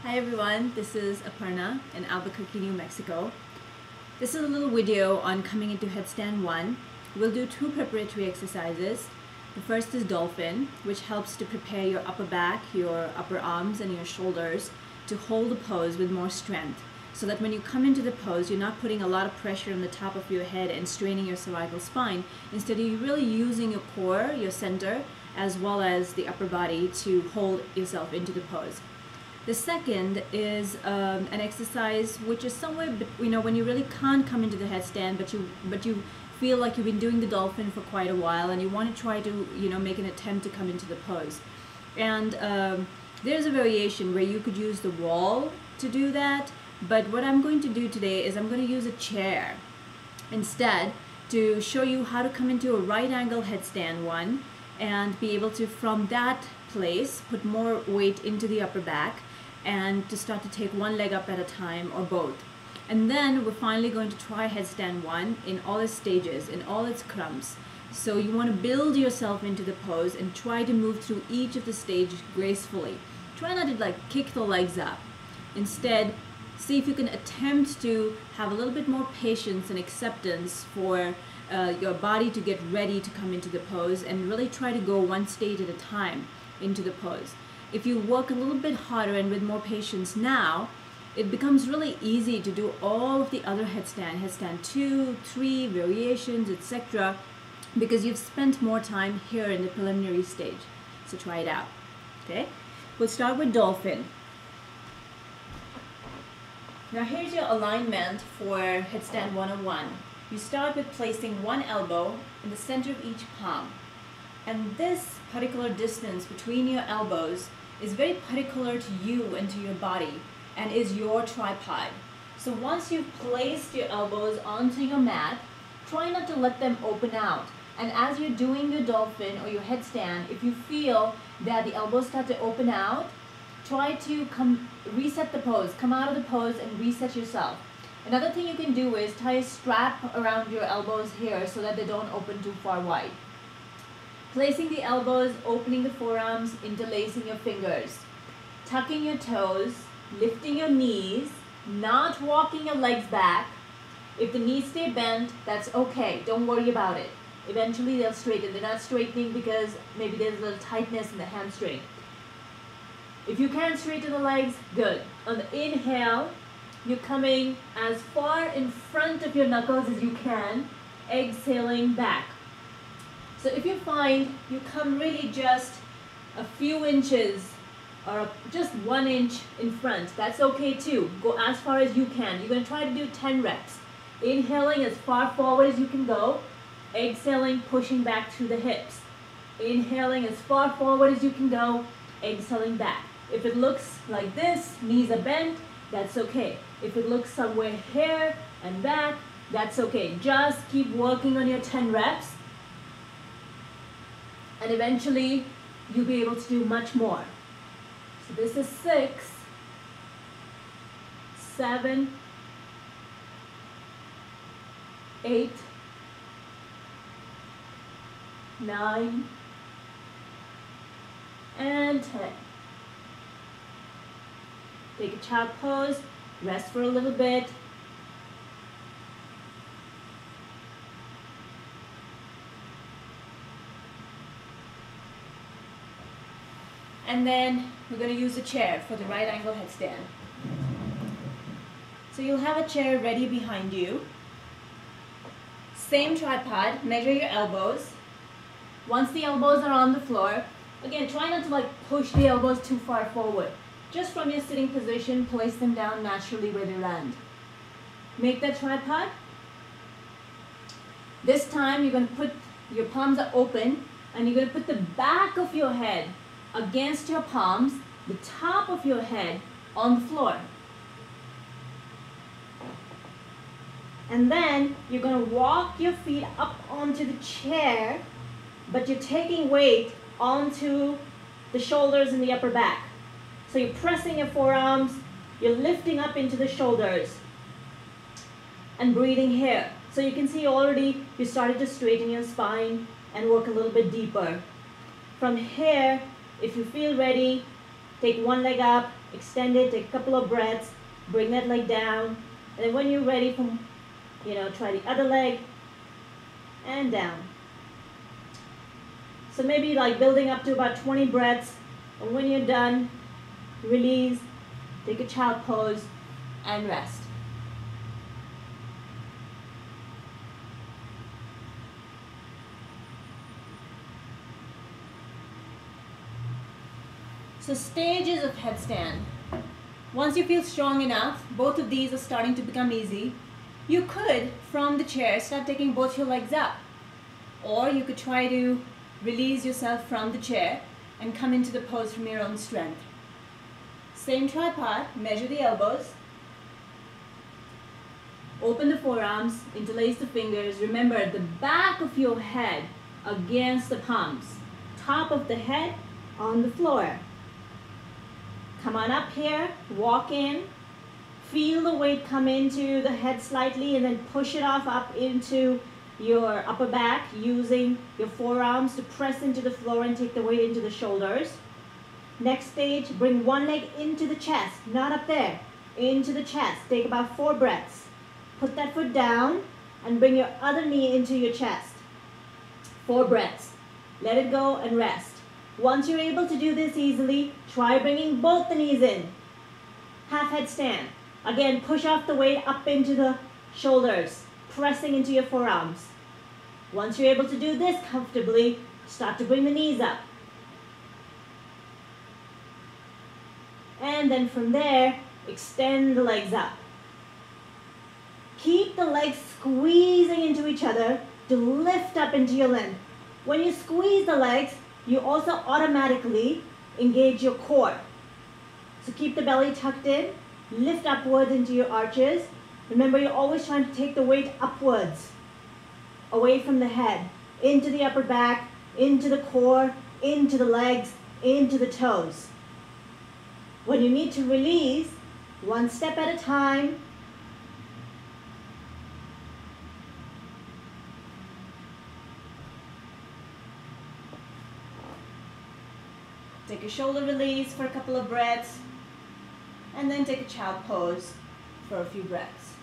Hi everyone, this is Aparna in Albuquerque, New Mexico. This is a little video on coming into Headstand 1. We'll do two preparatory exercises. The first is dolphin, which helps to prepare your upper back, your upper arms, and your shoulders to hold the pose with more strength, so that when you come into the pose, you're not putting a lot of pressure on the top of your head and straining your cervical spine. Instead, you're really using your core, your center, as well as the upper body to hold yourself into the pose. The second is an exercise which is somewhere, when you really can't come into the headstand, but you feel like you've been doing the dolphin for quite a while and you want to try to, make an attempt to come into the pose. And there's a variation where you could use the wall to do that, but what I'm going to do today is I'm going to use a chair instead to show you how to come into a right angle headstand one and be able to, from that place, put more weight into the upper back and to start to take one leg up at a time or both. And then we're finally going to try headstand one in all its stages, in all its crumbs. So you want to build yourself into the pose and try to move through each of the stages gracefully. Try not to kick the legs up. Instead, see if you can attempt to have a little bit more patience and acceptance for your body to get ready to come into the pose, and really try to go one stage at a time into the pose. If you work a little bit harder and with more patience now, it becomes really easy to do all of the other headstand 2, 3 variations, etc., because you've spent more time here in the preliminary stage. So try it out. Okay, we'll start with dolphin. Now here's your alignment for headstand 101. You start with placing one elbow in the center of each palm. And this particular distance between your elbows is very particular to you and to your body and is your tripod. So once you've placed your elbows onto your mat, try not to let them open out. And as you're doing your dolphin or your headstand, if you feel that the elbows start to open out, try to reset the pose, come out of the pose and reset yourself. Another thing you can do is tie a strap around your elbows here so that they don't open too far wide. Placing the elbows, opening the forearms, interlacing your fingers, tucking your toes, lifting your knees, not walking your legs back. If the knees stay bent, that's okay. Don't worry about it. Eventually they'll straighten. They're not straightening because maybe there's a little tightness in the hamstring. If you can't straighten the legs, good. On the inhale, you're coming as far in front of your knuckles as you can, exhaling back. So if you find you come really just a few inches or just 1 inch in front, that's okay too. Go as far as you can. You're going to try to do 10 reps. Inhaling as far forward as you can go. Exhaling, pushing back through the hips. Inhaling as far forward as you can go. Exhaling back. If it looks like this, knees are bent, that's okay. If it looks somewhere here and back, that's okay. Just keep working on your 10 reps. And eventually, you'll be able to do much more. So this is 6, 7, 8, 9, and 10. Take a child pose, rest for a little bit. And then we're going to use a chair for the right angle headstand. So you'll have a chair ready behind you. Same tripod, measure your elbows. Once the elbows are on the floor, again, try not to push the elbows too far forward. Just from your sitting position, place them down naturally where they land. Make that tripod. This time you're going to put, your palms are open, and you're going to put the back of your head against your palms, the top of your head on the floor. And then you're going to walk your feet up onto the chair, but you're taking weight onto the shoulders and the upper back. So you're pressing your forearms, you're lifting up into the shoulders and breathing here. So you can see already you started to straighten your spine and work a little bit deeper. From here, if you feel ready, take one leg up, extend it, take a couple of breaths, bring that leg down, and then when you're ready, try the other leg, and down. So maybe like building up to about 20 breaths, and when you're done, release, take a child pose, and rest. So stages of headstand. Once you feel strong enough, both of these are starting to become easy, you could, from the chair, start taking both your legs up. Or you could try to release yourself from the chair and come into the pose from your own strength. Same tripod, measure the elbows. Open the forearms, interlace the fingers. Remember the back of your head against the palms. Top of the head on the floor. Come on up here, walk in, feel the weight come into the head slightly and then push it off up into your upper back using your forearms to press into the floor and take the weight into the shoulders. Next stage, bring one leg into the chest, not up there, into the chest. Take about 4 breaths. Put that foot down and bring your other knee into your chest. 4 breaths. Let it go and rest. Once you're able to do this easily, try bringing both the knees in. Half headstand. Again, push off the weight up into the shoulders, pressing into your forearms. Once you're able to do this comfortably, start to bring the knees up. And then from there, extend the legs up. Keep the legs squeezing into each other to lift up into your length. When you squeeze the legs, you also automatically engage your core. So keep the belly tucked in, lift upwards into your arches. Remember, you're always trying to take the weight upwards, away from the head, into the upper back, into the core, into the legs, into the toes. When you need to release, one step at a time. Take a shoulder release for a couple of breaths, and then take a child pose for a few breaths.